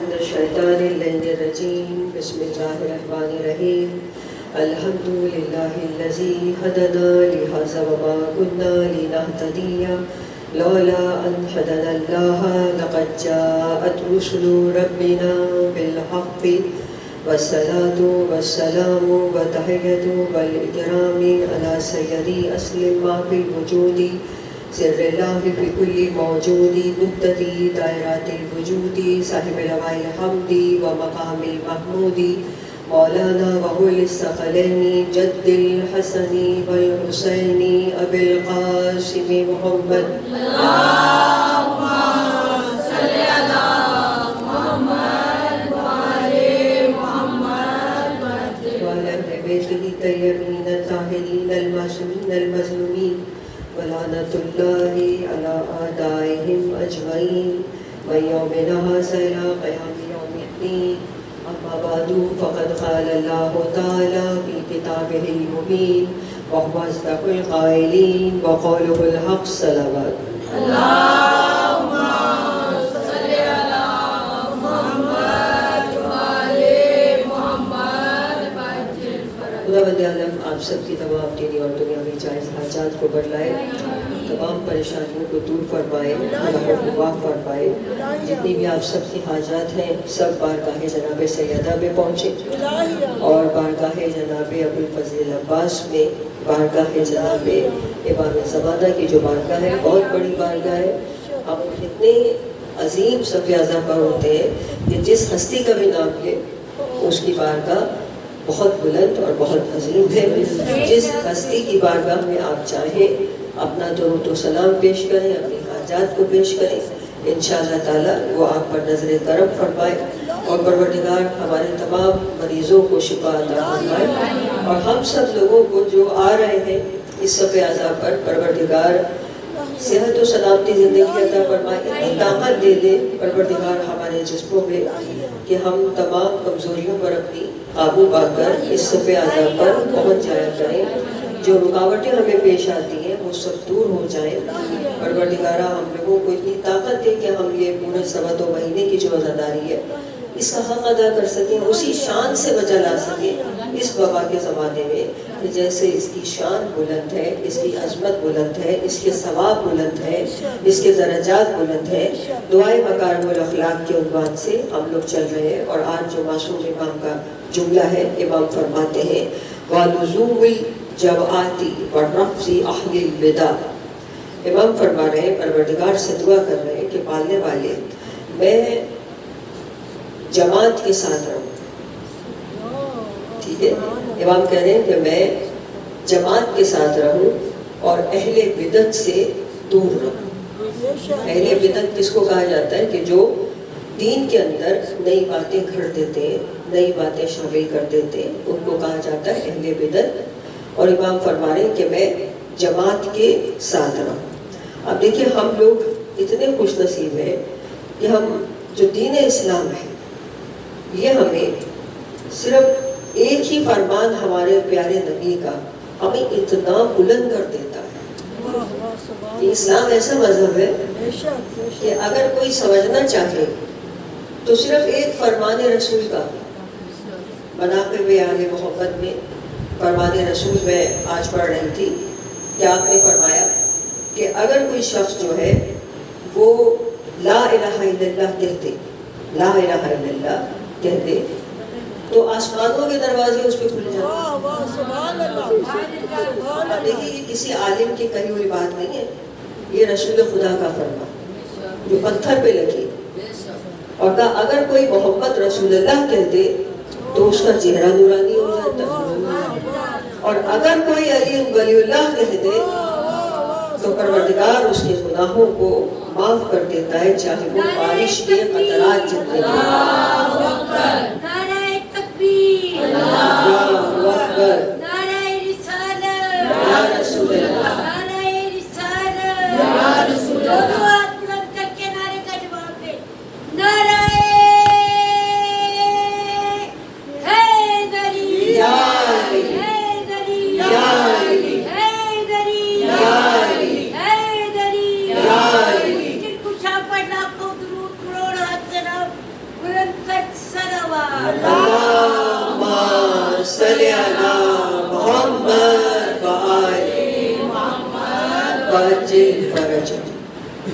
من الشیطان اللعین الرجیم بسم اللہ الرحمن الرحیم الحمد للہ الذی هدانا لهذا وما كنا لنهتدی لولا ان هدانا اللہ لقد جاءت رسل ربنا بالحق والصلاة والسلام والتحیة والإکرام علی سیدی اسلم ما فی الوجود سر اللہ فی کل موجود مقتدی دائرات الوجود صاحب لواء الحمد و مقام المحمود مولانا وهو الثقلین جد الحسن والحسین ابی القاسم محمد اللہم صلی علی محمد وعلی محمد وعلى اہل بیتہ الطیبین الطاہرین المعصومین المظلومین ولعنۃ اللہ علی اعدائہم اجمعین من یومنا ھذا الی قیام یوم الدین اما بعد فقد قال اللہ تعالی فی کتابہ المبین وهو اصدق القائلین وقولہ الحق صلوات اللہم صلی علی محمد وعلی محمد وعجل فرج خدا بند عالم آپ سب کی تمام دینی اور دنیاوی جائز حاجات کو بڑھلائے، تمام پریشانیوں کو دور فرمائے، اللہ کو معاف فرمائے۔ جتنی بھی آپ سب کی حاجات ہیں سب بارگاہ جناب سیدہ میں پہنچے اور بارگاہ جناب ابوالفضل عباس میں، بارگاہ جناب امام زمانہ کی جو بارگاہ ہے بہت بڑی بارگاہ ہے۔ ہم اتنے عظیم صف اعظم پر ہوتے ہیں کہ جس ہستی کا بھی نام لے اس کی بارگاہ بہت بلند اور بہت عظیم ہے۔ جس ہستی کی بارگاہ میں آپ چاہیں اپنا درود و سلام پیش کریں، اپنی حاجات کو پیش کریں، انشاءاللہ تعالی وہ آپ پر نظر کرم فرمائے اور پروردگار ہمارے تمام مریضوں کو شفا عطا فرمائے، اور ہم سب لوگوں کو جو آ رہے ہیں اس صف اعظم پر پروردگار صحت و سلامتی زندگی عطا فرمائے، اتنی طاقت دے دے پروردگار ہمارے جسموں میں کہ ہم تمام کمزوریوں پر اپنی قابو پا کر اس صف اعظم پر پہنچ جایا کریں، جو رکاوٹیں ہمیں پیش آتی ہیں وہ سب دور ہو جائیں۔ پروردگارہ ہم لوگوں کو اتنی طاقت دے کہ ہم یہ پورے 2.25 مہینے کی جو عزاداری ہے اس کا حق ادا کر سکیں، اسی شان سے بچا لا سکیں اس وبا کے زمانے میں کہ جیسے اس کی شان بلند ہے، اس کی عظمت بلند ہے، اس کے ثواب بلند ہے، اس کے درجات بلند ہے۔ دعائے مکارم الاخلاق کے عنوان سے ہم لوگ چل رہے ہیں، اور آج جو معصوم امام کا جملہ ہے، امام فرماتے ہیں وَلُزُومِ الْجَوْعَاتِ وَرَفْضِ أَهْلِ الْبِدَعِ۔ امام فرما رہے ہیں، پروردگار سے دعا کر رہے ہیں کہ پالنے والے میں جماعت کے ساتھ رہوں، ٹھیک ہے، امام کہہ رہے ہیں کہ میں جماعت کے ساتھ رہوں اور اہل بدعت سے دور رہوں۔ اہل بدعت کس کو کہا جاتا ہے کہ جو دین کے اندر نئی باتیں گھڑ دیتے ہیں، نئی باتیں شامل کر دیتے ہیں، ان کو کہا جاتا ہے اہل بدعت۔ اور امام فرما رہے ہیں کہ میں جماعت کے ساتھ رہوں۔ اب دیکھیں ہم لوگ اتنے خوش نصیب ہیں کہ ہم جو دین اسلام ہے یہ ہمیں صرف ایک ہی فرمان ہمارے پیارے نبی کا ہمیں اتنا بلند کر دیتا ہے کہ اسلام ایسا مذہب ہے کہ اگر کوئی سمجھنا چاہے تو صرف ایک فرمان رسول کا، مناقب آل محمد میں فرمان رسول میں آج پڑھ رہی تھی کہ آپ نے فرمایا کہ اگر کوئی شخص جو ہے وہ لا الہ الا اللہ کہتے، لا الہ الا اللہ کہتے تو آسمانوں کے دروازے اس پہ کھل جاتے۔ دیکھیے یہ کسی عالم کی کہی ہوئی بات نہیں ہے، یہ رسول خدا کا فرمان جو پتھر پہ لگی، اور کہا اگر کوئی محمد رسول اللہ کہتے تو اس کا چہرہ نورانی ہو جاتا، اور اگر کوئی علی ولی اللہ کہتے تو پروردگار اس کے گناہوں کو معاف کر دیتا ہے، چاہے وہ بارش کے قطرات جتنے بھی۔ نعرہ تکبیر، اللہ اکبر، نعرہ رسالت، یا رسول اللہ، نعرہ رسالت، یا رسول اللہ۔ دونوں ہاتھ بلند کر کے نعرے کا جواب دے، نعرہ حیدری، یا علی، حیدری، یا علی، حیدری، یا علی، حیدری، یا علی۔ جن کو شاہ پر لاکھوں درود کروڑ ہاتھ سے نام بلند اللہم صلی علی محمد وآل وعجل فرجہ۔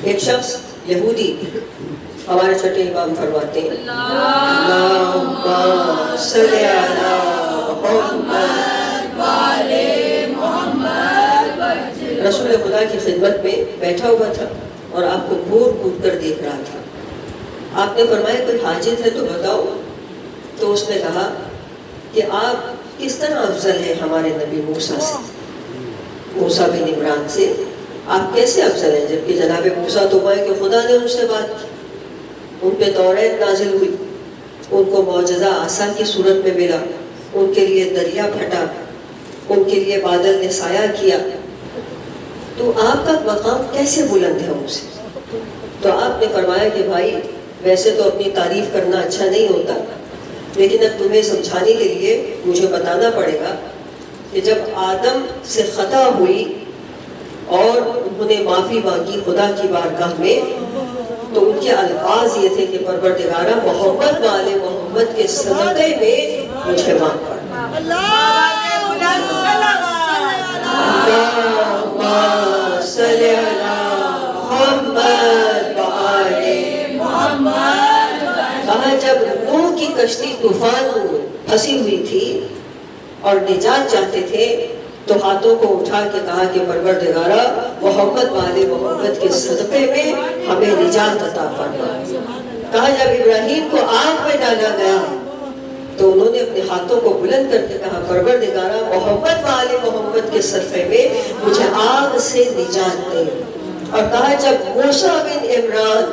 ایک شخص یہودی ہمارے چھٹے امام فرماتے ہیں اللہم صلی علی محمد وآل محمد۔ رسول خدا کی خدمت میں بیٹھا ہوا تھا اور آپ کو گھور گھور کر دیکھ رہا تھا۔ آپ نے فرمایا کوئی حاجت ہے تو بتاؤ۔ تو اس نے کہا کہ آپ کس طرح افضل ہیں ہمارے نبی موسیٰ سے، موسیٰ بن عمران سے، آپ کیسے افضل ہیں؟ جبکہ جناب موسیٰ تو گوئے کہ خدا نے ان سے بات کی، ان پہ توریت نازل ہوئی، ان کو معجزہ عصا کی صورت میں ملا، ان کے لیے دریا پھٹا، ان کے لیے بادل نے سایہ کیا، تو آپ کا مقام کیسے بلند ہے ان سے؟ تو آپ نے فرمایا کہ بھائی ویسے تو اپنی تعریف کرنا اچھا نہیں ہوتا، لیکن اب تمہیں سمجھانے کے لیے مجھے بتانا پڑے گا کہ جب آدم سے خطا ہوئی اور انہوں نے معافی مانگی خدا کی بارگاہ میں، تو ان کے الفاظ یہ تھے کہ پروردگارہ محمد والے محمد کے صدقے میں مجھے معاف کر۔ اللہم صلی علی محمد وآل محمد۔ کہا جب نوح کی کشتی طوفان میں پھنسی ہوئی تھی اور نجات چاہتے تھے تو ہاتھوں کو اٹھا کے کہا کہ پروردگارہ محمد والے محمد کے صدقے میں ہمیں نجات عطا فرما۔ کہا جب ابراہیم کو آگ میں ڈالا گیا تو انہوں نے اپنے ہاتھوں کو بلند کر کے کہا پروردگارہ محمد والے محمد کے صدقے میں مجھے آگ سے نجات دے۔ اور کہا جب موسیٰ بن عمران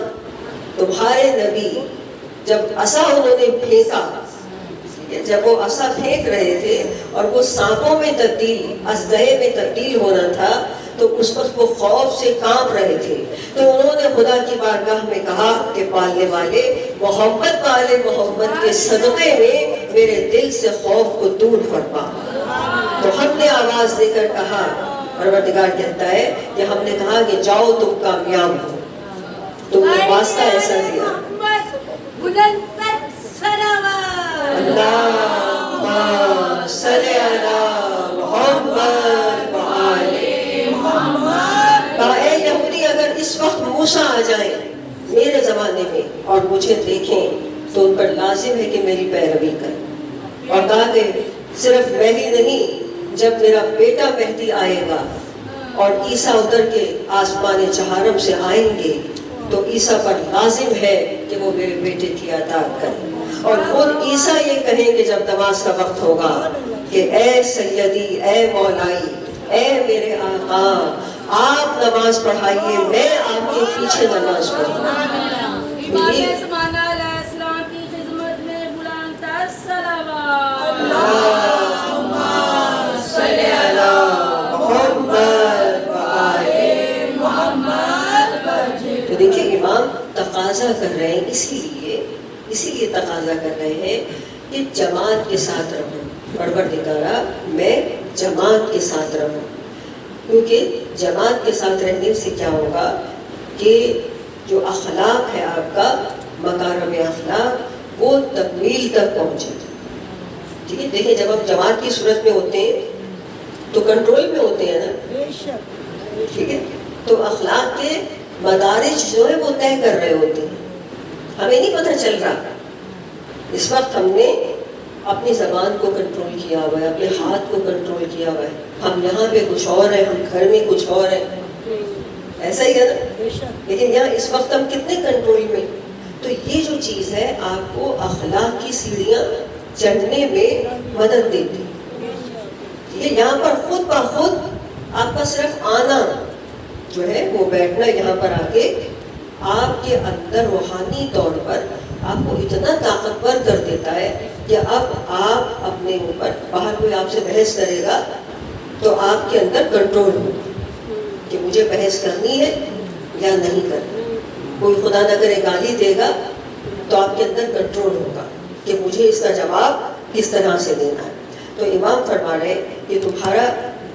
تمہارے نبی جب عصا انہوں نے پھینکا، جب وہ عصا پھینک رہے تھے اور وہ سانپوں میں تبدیل، اژدہے میں تبدیل ہونا تھا، تو اس وقت وہ خوف سے کانپ رہے تھے، تو انہوں نے خدا کی بارگاہ میں کہا کہ پالنے والے محمد والے محمد کے صدقے میں میرے دل سے خوف کو دور فرما۔ تو ہم نے آواز دے کر کہا، پروردگار کہتا ہے کہ ہم نے کہا کہ جاؤ تم کامیاب ہو، تم نے واسطہ ایسا دیا۔ اللہم صلی علی محمد وآل محمد۔ کہا اے یہودی اگر اس وقت موسیٰ آ جائیں میرے زمانے میں اور مجھے دیکھیں تو ان پر لازم ہے کہ میری پیروی کریں۔ اور کہا کہ صرف میں ہی نہیں، جب میرا بیٹا مہدی آئے گا اور عیسیٰ اتر کے آسمان چہارم سے آئیں گے تو عیسیٰ پر لازم ہے کہ وہ میرے بیٹے کی اطاعت کریں۔ اور خود عیسیٰ یہ کہیں کہ جب نماز کا وقت ہوگا کہ اے سیدی، اے مولائی، اے میرے آقا، آپ نماز پڑھائیے، میں آپ کے پیچھے نماز پڑھوں۔ تو دیکھیں امام تقاضا کر رہے ہیں، اسی لیے تقاضا کر رہے ہیں کہ جماعت کے ساتھ رہوں، پروردگارہ میں جماعت کے ساتھ رہوں، کیونکہ جماعت کے ساتھ رہنے سے کیا ہوگا کہ جو اخلاق ہے آپ کا، مکارم اخلاق، وہ تکمیل تک پہنچے۔ ٹھیک ہے، دیکھیں جب ہم جماعت کی صورت میں ہوتے ہیں تو کنٹرول میں ہوتے ہیں نا، ٹھیک ہے، تو اخلاق کے مدارج جو ہے وہ طے کر رہے ہوتے ہیں، ہمیں نہیں پتہ چل رہا۔ اس وقت ہم نے اپنی زبان کو کنٹرول کیا ہوا ہے، اپنے ہاتھ کو کنٹرول کیا ہوا ہے، ہم یہاں پہ کچھ اور ہیں، ہم گھر میں کچھ اور ہیں، ایسا ہی ہے نا، لیکن یہاں اس وقت ہم کتنے کنٹرول میں۔ تو یہ جو چیز ہے آپ کو اخلاق کی سیڑھیاں چڑھنے میں مدد دیتی ہے۔ یہاں پر خود بخود آپ کا صرف آنا جو ہے وہ بیٹھنا یہاں پر آ کے آپ کے اندر روحانی طور پر آپ کو اتنا طاقتور کر دیتا ہے کہ اب آپ اپنے اوپر، باہر کوئی آپ سے بحث کرے گا تو آپ کے اندر کنٹرول ہوگا کہ مجھے بحث کرنی ہے یا نہیں کرنی۔ کوئی خدا نہ کرے گالی دے گا تو آپ کے اندر کنٹرول ہوگا کہ مجھے اس کا جواب کس طرح سے دینا ہے۔ تو امام فرما رہے کہ تمہارا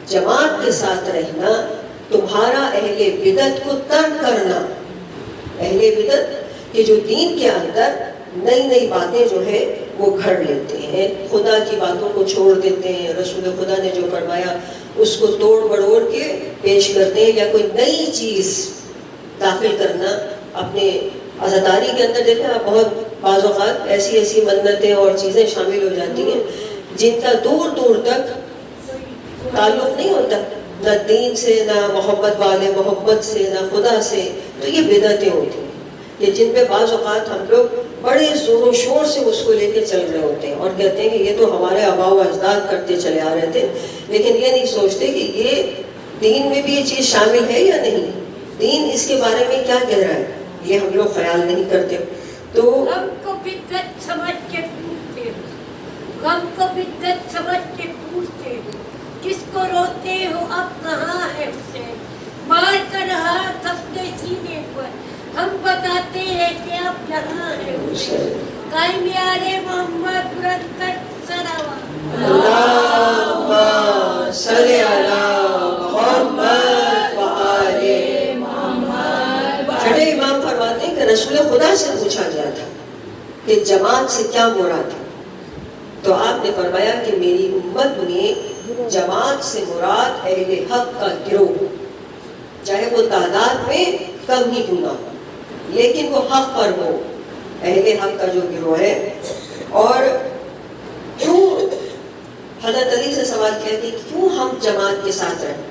جماعت کے ساتھ رہنا، تمہارا اہل بدعت کو ترک کرنا، اہل بدعت کہ جو دین کے اندر نئی نئی باتیں جو ہے وہ گھڑ لیتے ہیں، خدا کی باتوں کو چھوڑ دیتے ہیں، رسول خدا نے جو فرمایا اس کو توڑ مڑوڑ کے پیش کرتے ہیں، یا کوئی نئی چیز داخل کرنا اپنے عزاداری کے اندر. دیکھیں آپ بہت بعض اوقات ایسی منتیں اور چیزیں شامل ہو جاتی ہیں جن کا دور دور تک تعلق نہیں ہوتا، نہ دین سے، نہ محبت والے محبت سے، نہ خدا سے. تو یہ بدعتیں ہوتی ہیں کہ جن پہ بعض اوقات ہم لوگ بڑے زور و شور سے اس کو لے کے چل رہے ہوتے ہیں اور کہتے ہیں کہ یہ تو ہمارے آباء و اجداد کرتے چلے آ رہے تھے، لیکن یہ نہیں سوچتے کہ یہ دین میں بھی یہ چیز شامل ہے یا نہیں، دین اس کے بارے میں کیا کہہ رہا ہے، یہ ہم لوگ خیال نہیں کرتے. تو ہم کو بدعت سمجھ کے پوچھتے، غم کو بدعت سمجھ کے پوچھتے، کس کو روتے ہو اب کہاں ہے اسے، مار کر ہاتھ اپنے سینے پر ہم بتاتے ہیں کہ اب جہاں ہے اسے. قائم یار محمد بلند کر سلام، اللہم صلی علی محمد و آل محمد. چھٹے امام فرماتے ہیں کہ رسول خدا سے پوچھا گیا تھا کہ جماعت سے کیا مراد ہے، تو آپ نے فرمایا کہ میری امت میں جماعت سے مراد اہل حق کا گروہ، چاہے وہ تعداد میں کم ہی کیوں نہ ہو لیکن وہ حق پر ہو، اہل حق کا جو گروہ ہے. اور کیوں حضرت علی سے سوال کیا کہ کیوں ہم جماعت کے ساتھ رہیں،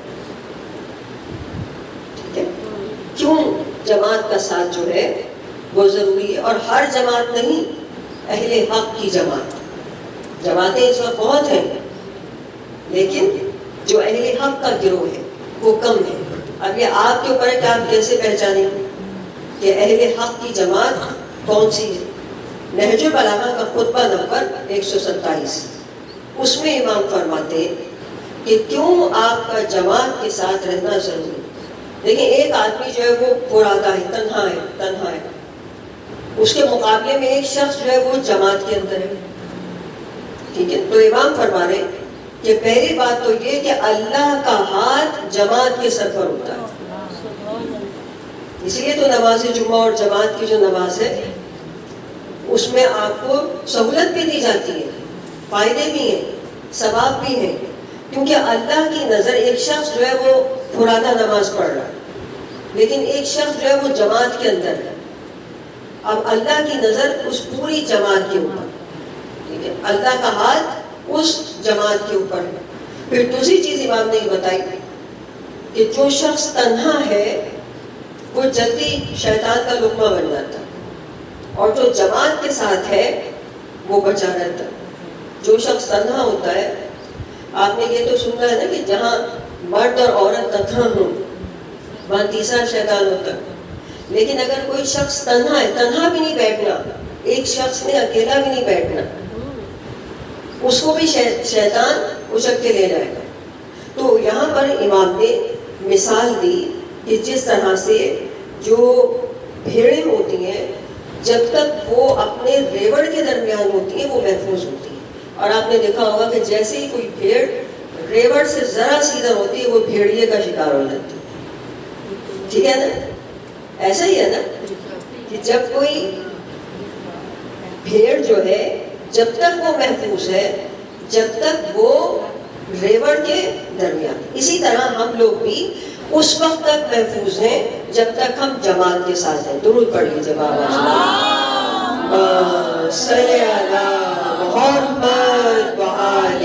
ٹھیک ہے، کیوں جماعت کا ساتھ جو ہے وہ ضروری ہے. اور ہر جماعت نہیں، اہل حق کی جماعت. جماعتیں اس وقت بہت ہیں لیکن جو اہل حق کا گروہ ہے وہ کم ہے. اب یہ آپ کے اوپر ہے کہ آپ کیسے پہچانیں کہ اہل حق کی جماعت کون سی ہے. نہج البلاغہ کا خطبہ نمبر 127 اس میں امام فرماتے کہ کیوں آپ کا جماعت کے ساتھ رہنا ضروری. دیکھیں ایک آدمی جو ہے وہ پراتا ہے، تنہا ہے، اس کے مقابلے میں ایک شخص جو ہے وہ جماعت کے اندر ہے، ٹھیک ہے. تو امام فرما رہے کہ پہلی بات تو یہ کہ اللہ کا ہاتھ جماعت کے سر پر ہوتا ہے، اس لیے تو نماز جمعہ اور جماعت کی جو نماز ہے اس میں آپ کو سہولت بھی دی جاتی ہے، فائدے بھی ہیں، ثواب بھی ہیں، کیونکہ اللہ کی نظر ایک شخص جو ہے وہ فرادا نماز پڑھ رہا ہے لیکن ایک شخص جو ہے وہ جماعت کے اندر ہے. اب اللہ کی نظر اس پوری جماعت کے اوپر، ٹھیک ہے، اللہ کا ہاتھ اس جماعت کے اوپر ہے. پھر دوسری چیز امام نے یہ بتائی کہ جو شخص تنہا ہے وہ جلدی شیطان کا لقمہ بن جاتا ہے اور جو جماعت کے ساتھ ہے وہ بچا رہتا ہے. جو شخص تنہا ہوتا ہے، آپ نے یہ تو سننا ہے نا کہ جہاں مرد اور عورت تنہا ہوں وہاں تیسرا شیطان ہوتا ہے. لیکن اگر کوئی شخص تنہا ہے، تنہا بھی نہیں بیٹھنا، ایک شخص نے اکیلا بھی نہیں بیٹھنا، اس کو بھی شیطان اچک کے لے جائے گا. تو یہاں پر امام نے مثال دی کہ جس طرح سے جو بھیڑیں ہوتی ہیں جب تک وہ اپنے ریوڑ کے درمیان ہوتی ہیں وہ محفوظ ہوتی ہیں. اور آپ نے دیکھا ہوگا کہ جیسے ہی کوئی بھیڑ ریوڑ سے ذرا سیدھا ہوتی ہے وہ بھیڑیے کا شکار ہو جاتی ہے، ٹھیک ہے نا. ایسا ہی ہے نا کہ جب کوئی بھیڑ جو ہے جب تک وہ محفوظ ہے، جب تک وہ ریوڑ کے درمیان، اسی طرح ہم لوگ بھی اس وقت تک محفوظ ہیں جب تک ہم جماعت کے ساتھ ہیں. درود پڑھ لیجیے بابا صلی علی محمد و آل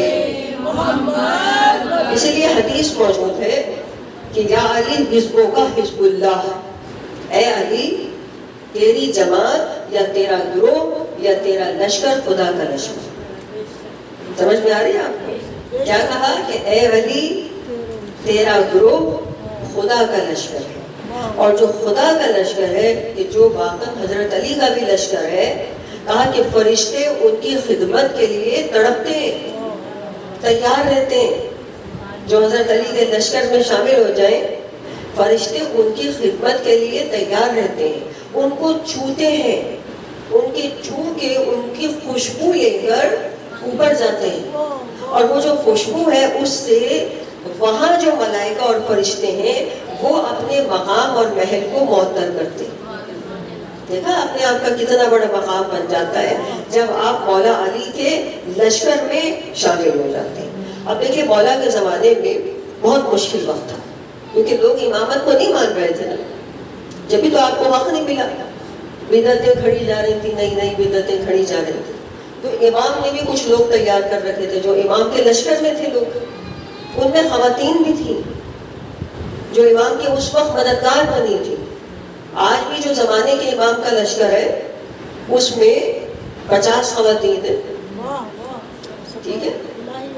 محمد. اسی لیے حدیث موجود ہے کہ یا علی حزبوں کا حزب اللہ، اے علی تیری جماعت یا تیرا گروہ یا تیرا لشکر خدا کا لشکر. سمجھ میں آ رہی ہے آپ کو؟ کیا کہا کہ اے علی تیرا گروہ خدا کا لشکر ہے. اور جو خدا کا لشکر ہے کہ جو واقعا حضرت علی کا بھی لشکر ہے، کہا کہ فرشتے ان کی خدمت کے لیے تڑپتے ہیں، تیار رہتے ہیں. جو حضرت علی کے لشکر میں شامل ہو جائیں فرشتے ان کی خدمت کے لیے تیار رہتے ہیں، ان کو چھوتے ہیں، ان کے چھو کے ان کی خوشبو لے کر اوپر جاتے ہیں. اور وہ جو خوشبو ہے اس سے وہاں جو ملائکہ اور فرشتے ہیں وہ اپنے مقام اور محل کو معطر کرتے ہیں. دیکھا اپنے آپ کا کتنا بڑا مقام بن جاتا ہے جب آپ مولا علی کے لشکر میں شامل ہو جاتے ہیں. اب دیکھیے مولا کے زمانے میں بہت مشکل وقت تھا کیونکہ لوگ امامت کو نہیں مان رہے تھے نا, جبھی تو آپ کو حق نہیں ملا. بدعتیں کھڑی جا رہی تھی, نئی نئی بدعتیں کھڑی جا رہی تھی. تو امام نے بھی کچھ لوگ تیار کر رکھے تھے جو امام کے لشکر میں تھے لوگ, ان میں خواتین بھی تھیں جو امام کے اس وقت مددگار بنی تھی. آج بھی جو زمانے کے امام کا لشکر ہے اس میں 50 خواتین ہیں, ٹھیک ہے,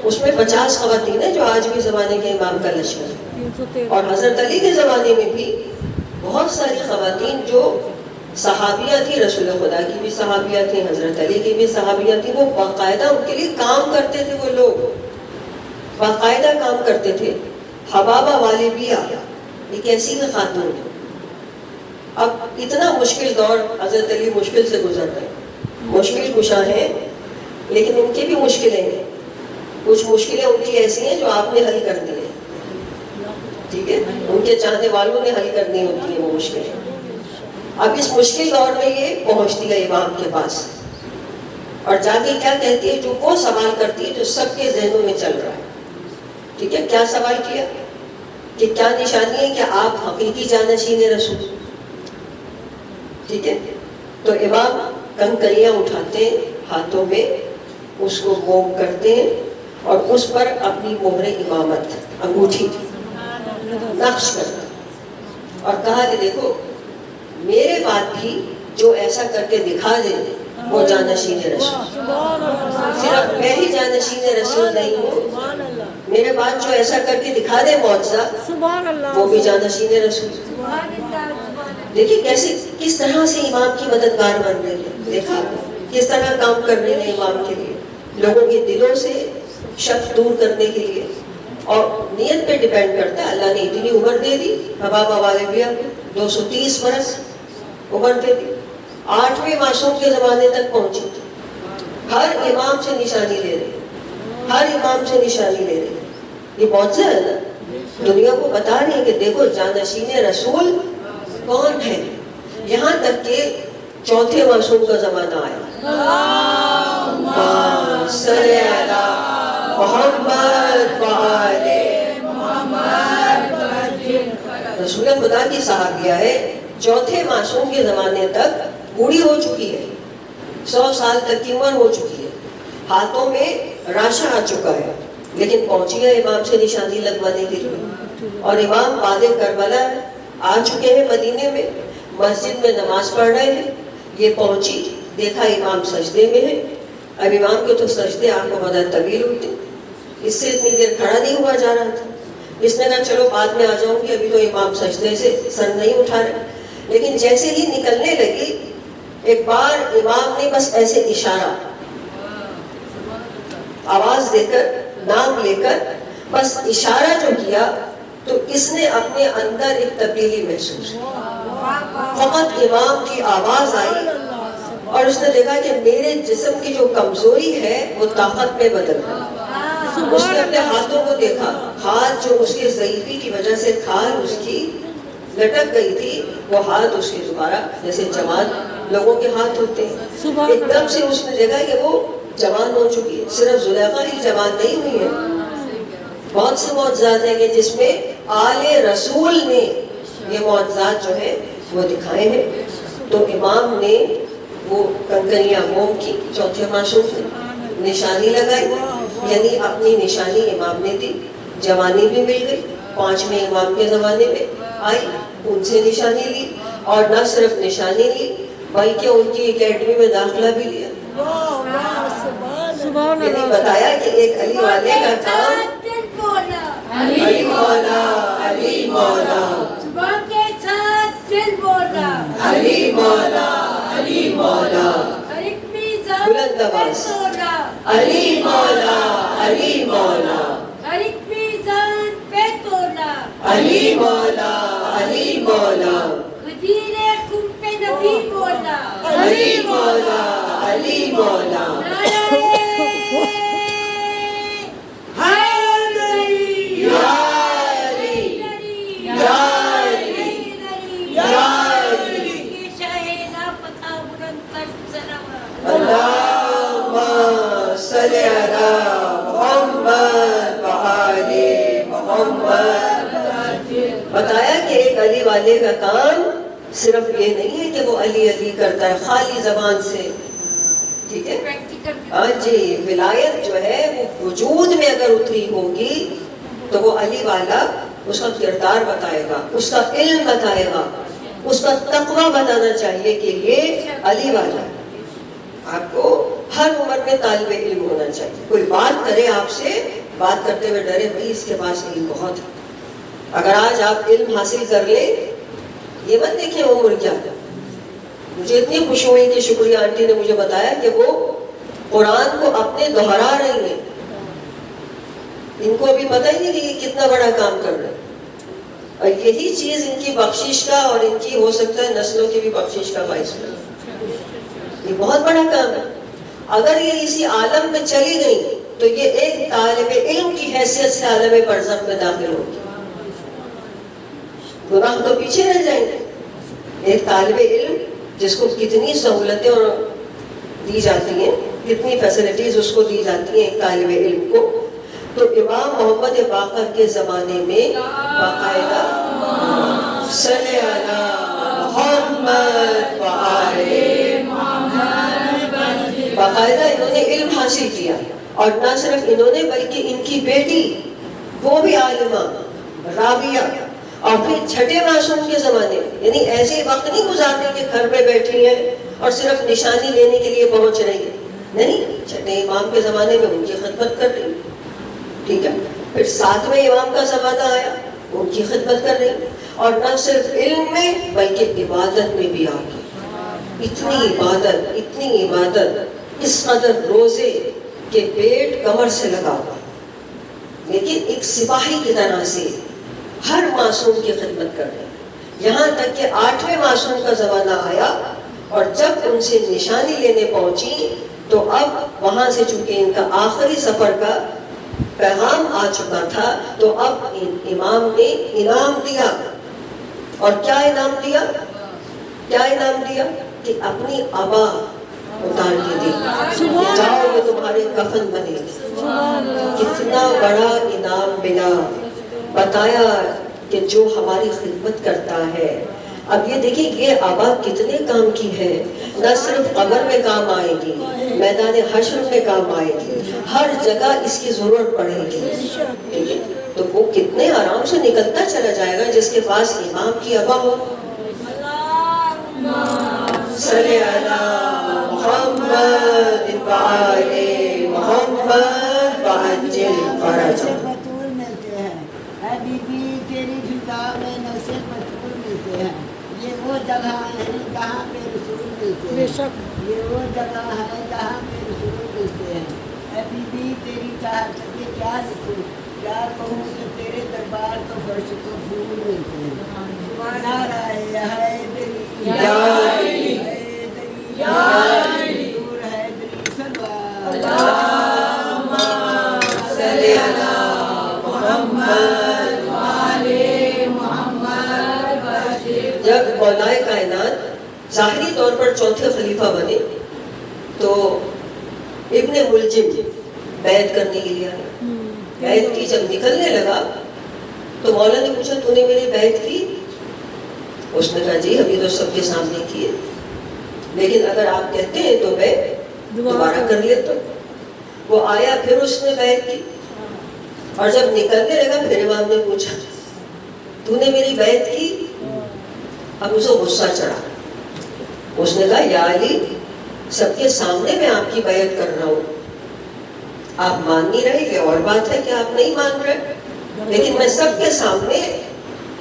اس میں 50 خواتین ہیں جو آج بھی زمانے کے امام کا لشکر ہے. اور حضرت علی کے زمانے میں بھی بہت ساری خواتین جو صحابیہ تھی, رسول خدا کی بھی صحابیہ تھی, حضرت علی کی بھی صحابیہ تھی, وہ باقاعدہ ان کے لیے کام کرتے تھے. وہ لوگ باقاعدہ کام کرتے تھے. حبابہ والبیہ ایک ایسی خاتون ہے. اب اتنا مشکل دور حضرت علی مشکل سے گزر رہے ہیں, مشکل کشا ہیں, لیکن ان کی بھی مشکلیں ہیں. کچھ مشکلیں ان کی ایسی ہیں جو آپ نے حل کر دی ہیں, ٹھیک ہے, ان کے چاہنے والوں نے حل کرنی ہوتی ہے وہ مشکلیں. اب اس مشکل دور میں یہ پہنچتی ہے امام کے پاس اور جا کے کیا کہتی ہے, جو وہ سوال کرتی ہے جو سب کے ذہنوں میں چل رہا ہے. ٹھیک ہے, کیا سوال کیا کہ کیا نشانی ہے کہ آپ حقیقی جانشین رسول. ٹھیک ہے, تو امام کنکریاں اٹھاتے ہیں ہاتھوں میں, اس کو موم کرتے ہیں اور اس پر اپنی مہر امامت انگوٹھی نقش کرتے اور کہا کہ دیکھو میرے بعد بھی جو ایسا کر کے دکھا دے وہ جانشین رسول. صرف میں ہی جانشین رسول نہیں ہوں, میرے بعد جو ایسا کر کے دکھا دے معجزہ وہ بھی جانشین رسول. دیکھیے کیسے کس طرح سے امام کی مددگار بن رہی ہے, دیکھا کس طرح کام کر رہی ہے امام کے لیے, لوگوں کے دلوں سے شک دور کرنے کے لیے. اور نیت پہ ڈیپینڈ کرتا ہے, اللہ نے اتنی عمر دے دی حبابہ والبیہ کو, 230 برس عمر دے دی, 8ویں معصوم کے زمانے تک پہنچی تھی. ہر امام سے نشانی لے رہی, ہر امام سے نشانی لے رہی. یہ معجزہ ہے نا, دنیا کو بتا رہی ہے کہ دیکھو جانشین رسول کون ہے. یہاں تک کہ 4تھے معصوم کا زمانہ آیا. اللہم صلی علی محمد وآل محمد. رسول خدا کی صحابیہ ہے, 4تھے معصوم کے زمانے تک بوڑھی ہو چکی ہے, 100 سال تک کی عمر ہو چکی ہے, ہاتھوں میں راشا آ چکا ہے, لیکن پہنچی ہے امام سے نشانی لگوانے کے لیے. اور امام بعد کربلا آ چکے ہیں مدینے میں, مسجد میں نماز پڑھ رہے ہیں. یہ پہنچی, دیکھا امام سجدے میں ہے. اب امام کو تو سجدے آپ کو مدد طویل ہوتے, اس سے اتنی دیر کھڑا نہیں ہوا جا رہا تھا. اس نے کہا چلو بعد میں آ جاؤں گی, ابھی تو امام سجدے سے سر نہیں اٹھا رہے. لیکن جیسے ہی نکلنے لگی, ایک بار امام نے بس ایسے اشارہ, آواز دے کر, نام لے کر بس اشارہ جو کیا, تو اس نے اپنے اندر ایک تبدیلی محسوس کی. فقط امام کی آواز آئی اور اس نے دیکھا کہ میرے جسم کی جو کمزوری ہے وہ طاقت میں بدل گئی. اس نے اپنے ہاتھوں کو دیکھا, ہاتھ جو اس کے ضعیفی کی وجہ سے کھال اس کی لٹک گئی تھی, وہ ہاتھ اس کے دوبارہ جیسے جوان لوگوں کے ہاتھ ہوتے ہیں, ایک دم سے اس نے دیکھا کہ وہ جوان ہو چکی ہے. صرف زلیخا ہی جوان نہیں ہوئی ہے, بہت سے معجزات ہیں کہ جس میں آل رسول نے یہ معجزات جو ہے وہ دکھائے ہیں. تو امام نے وہ کنکریاں موم کی, 4تھے معصوم نے نشانی لگائی, یعنی اپنی نشانی امام نے دی. جوانی بھی مل گئی, 5ویں امام کے زمانے میں آئی, ان سے نشانی لی. اور نہ صرف نشانی لی بلکہ ان کی اکیڈمی میں داخلہ بھی لیا. یعنی بتایا کہ ایک علی والے کا کام, علی مولا علی مولا, صبح کے ساتھ دل بولا, علی مولا علی مولا, ہر ایک میزان بلند پہ آواز, تولا, علی مولا علی مولا, ہر ایک میزان پہ تولا, علی مولا علی مولا, وزیر خم پہ نبی بولا, علی مولا علی مولا. علی والے کا کام صرف یہ نہیں ہے کہ وہ علی علی کرتا ہے خالی زبان سے، ٹھیک ہے؟ ہاں جی، ولایت جو ہے وہ وجود میں اگر اتری ہوگی تو وہ علی والا اس کا کردار بتائے گا، اس کا علم بتائے گا، اس کا تقوی بتانا چاہیے کہ یہ علی والا ہے۔ آپ کو ہر عمر میں طالب علم ہونا چاہیے۔ کوئی بات کرے آپ سے، بات کرتے ہوئے ڈرے بھائی اس کے پاس علم بہت ہے۔ اگر آج آپ علم حاصل کر لیں، یہ مت دیکھیں عمر کیا ہے۔ مجھے اتنی خوشی ہوئی کہ شکریہ آنٹی نے مجھے بتایا کہ وہ قرآن کو اپنے دہرا رہی ہیں، ان کو ابھی پتہ ہی نہیں کہ یہ کتنا بڑا کام کر رہے ہیں، اور یہی چیز ان کی بخشش کا اور ان کی ہو سکتا ہے نسلوں کی بھی بخشش کا باعث بنے۔ یہ بہت بڑا کام ہے۔ اگر یہ اسی عالم میں چلی گئی تو یہ ایک طالب علم کی حیثیت سے عالم برزخ میں داخل ہوگی، گناہ تو پیچھے رہ جائیں گے۔ ایک طالب علم جس کو کتنی سہولتیں دی جاتی ہیں، کتنی فیسلٹیز اس کو دی جاتی ہیں ایک طالب علم کو، تو امام محمد باقر کے زمانے میں باقاعدہ صلی علی محمد وآلہ محمد، باقاعدہ انہوں نے علم حاصل کیا، اور نہ صرف انہوں نے بلکہ ان کی بیٹی وہ بھی عالمہ رابعہ، اور پھر چھٹے معصوم کے زمانے میں، یعنی ایسے وقت نہیں گزارتے کہ گھر پہ بیٹھی ہیں اور صرف نشانی لینے کے لیے پہنچ رہی ہے، نہیں، چھٹے امام کے زمانے میں ان کی خدمت کر رہی، ٹھیک ہے؟ پھر ساتویں امام کا زمانہ آیا، ان کی خدمت کر رہی، اور نہ صرف علم میں بلکہ عبادت میں بھی آ گئی۔ اتنی عبادت، اس قدر روزے کہ پیٹ کمر سے لگا ہوا، لیکن ایک سپاہی کی طرح سے ہر معصوم کی خدمت کر رہے ہیں، یہاں تک کہ 8ویں معصوم کا زمانہ آیا، اور جب ان سے نشانی لینے پہنچی تو اب وہاں سے چونکہ ان کا آخری سفر کا پیغام آ چکا تھا، تو اب امام نے انعام دیا، اور کیا انعام دیا؟ کہ اپنی عبا اتار کے دی، جاؤ یہ تمہارے کفن بنے۔ کتنا بڑا انعام ملا، بتایا کہ جو ہماری خدمت کرتا ہے۔ اب یہ دیکھیں یہ عبا کتنے کام کی ہے، نہ صرف قبر میں کام آئے گی، میدان حشر میں کام آئے گی، ہر جگہ اس کی ضرورت پڑے گی، ٹھیک ہے؟ تو وہ کتنے آرام سے نکلتا چلا جائے گا جس کے پاس امام کی عبا ہو۔ صلی علی محمد وآل محمد وعجل فرجہ۔ بی بی تیری فضا میں نقشے مشہور ملتے ہیں، یہ وہ جگہ ہے جہاں پہ رسول ملتے ہیں، یہ وہ جگہ ہے جہاں پہ رسول ملتے ہیں۔ اے بی بی تیری چاہت کے کیا لکھوں، کیا کہوں کہ تیرے دربار تو فرش کو پھول ملتے ہیں۔ نعرہ حیدری یا علی، حیدری یا علی، نور حیدری صلی اللہم صلی علی محمد۔ جب مولائے کائنات ظاہری طور پر چوتھے خلیفہ بنے تو ابن ملجم بیعت کرنے کے لیے آیا، بیعت کی، جب نکلنے لگا تو مولا نے پوچھا تو نے میری بیعت کی؟ اس نے کہا جی ابھی تو سب کے سامنے کی ہے، لیکن اگر آپ کہتے ہیں تو میں دوبارہ کر لیتا ہوں۔ وہ آیا، پھر اس نے بیعت کی، اور جب نکلنے لگا پھر امام نے پوچھا تو نے میری بیعت کی؟ اب اسے غصہ چڑھا، اس نے کہا یا علی سب کے سامنے میں آپ کی بیعت کر رہا ہوں، آپ مان نہیں رہے، یہ اور بات ہے کہ آپ نہیں مان رہے، لیکن میں سب کے سامنے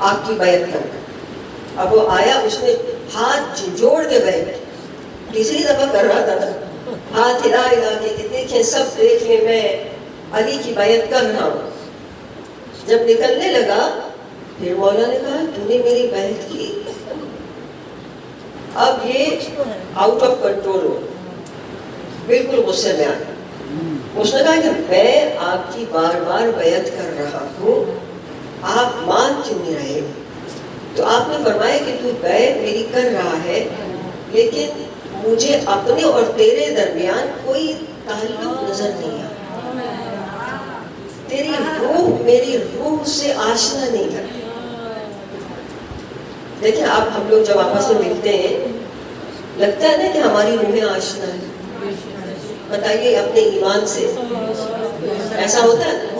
آپ کی بیعت کر رہا ہوں۔ اب وہ آیا، اس نے ہاتھ جوڑ کے بیعت، تیسری دفعہ کر رہا تھا، ہاتھ ہلا ہلا کے کہ دیکھیں سب دیکھ لیں میں علی کی بیعت کر رہا ہوں۔ جب نکلنے لگا پھر مولا نے کہا تو نے میری بیعت کی؟ اب یہ آؤٹ آف کنٹرول ہو، بالکل غصے میں آ گیا۔ اس نے کہا کہ میں آپ کی بار بار بیعت کر رہا ہوں، آپ مان کیوں نہیں رہے؟ تو آپ نے فرمایا کہ تو بیعت میری کر رہا ہے، لیکن مجھے اپنے اور تیرے درمیان کوئی تعلق نظر نہیں آتا، تیری روح میری روح سے آشنا نہیں کرتی۔ دیکھیں آپ ہم لوگ جب آپس میں ملتے ہیں لگتا ہے نا کہ ہماری روحیں آشنا ہے. بتائیے اپنے ایمان سے ایسا ہوتا ہے؟